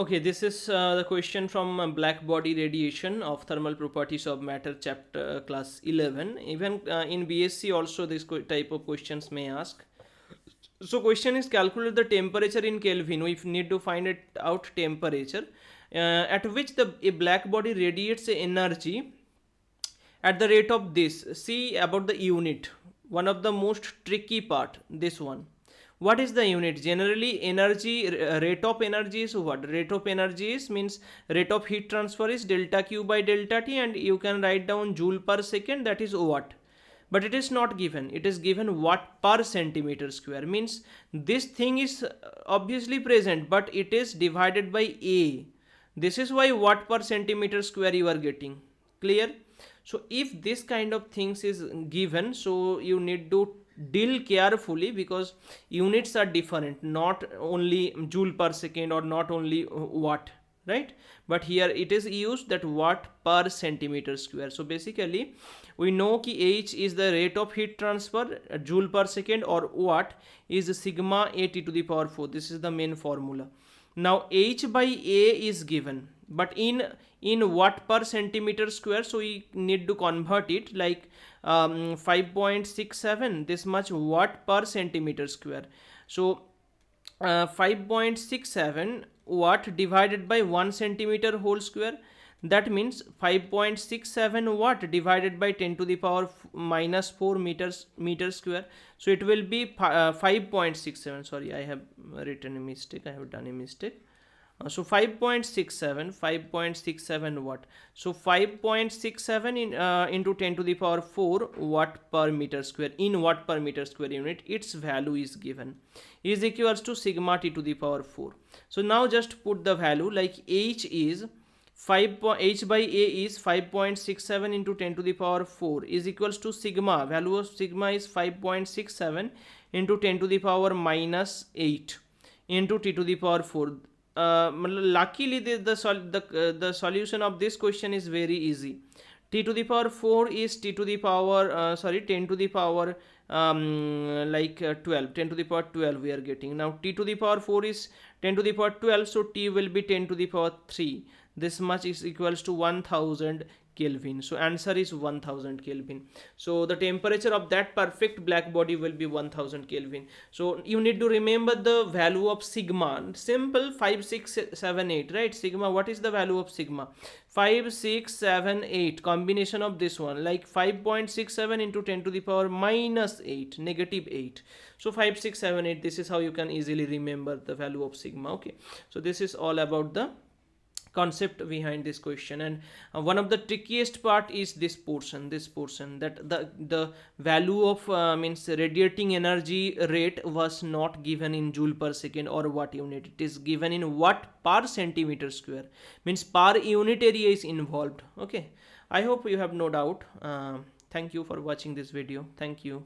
Okay, this is the question from black body radiation of thermal properties of matter chapter class 11. Even in BSc also this type of questions may ask. So question is calculate the temperature in Kelvin. We need to find it out temperature at which a black body radiates energy at the rate of this. See about the unit, one of the most tricky part, this one. What is the unit? Generally energy, rate of energy is what? Rate of energy is means rate of heat transfer is delta Q by delta T, and you can write down joule per second, that is watt. But it is not given, it is given watt per centimeter square, means this thing is obviously present but it is divided by A. This is why watt per centimeter square you are getting. Clear? So if this kind of things is given, so you need to deal carefully because units are different, not only joule per second or not only watt, right? But here it is used that watt per centimeter square. So basically we know ki H is the rate of heat transfer, joule per second, or watt is sigma A T to the power 4. This is the main formula. Now H by A is given, but in watt per centimeter square, so we need to convert it like 5.67, this much watt per centimeter square. So 5.67 watt divided by 1 centimeter whole square, that means 5.67 watt divided by 10 to the power minus 4 meter square. So it will be 5.67. Sorry, I have written a mistake, I have done a mistake. So 5.67 watt. So 5.67 into 10 to the power 4 watt per meter square, in watt per meter square unit, its value is given, is equals to sigma T to the power 4. So now just put the value like H is H by A is 5.67 into 10 to the power 4 is equals to sigma, value of sigma is 5.67 into 10 to the power minus 8 into T to the power 4. Luckily the solution of this question is very easy. T to the power 4 is T to the power 10 to the power 12, 10 to the power 12 we are getting. Now T to the power 4 is 10 to the power 12, so T will be 10 to the power 3. This much is equals to 1000 Kelvin. So answer is 1000 Kelvin. So the temperature of that perfect black body will be 1000 Kelvin. So you need to remember the value of sigma. Simple, 5, 6, 7, 8, right? Sigma, what is the value of sigma? 5, 6, 7, 8. Combination of this one, like 5.67 into 10 to the power minus 8, negative 8. So 5, 6, 7, 8. This is how you can easily remember the value of sigma. Okay. So this is all about the concept behind this question, and one of the trickiest part is this portion, that the value of means radiating energy rate was not given in joule per second or watt unit, it is given in watt per centimeter square, means per unit area is involved. Okay, I hope you have no doubt. Thank you for watching this video. Thank you.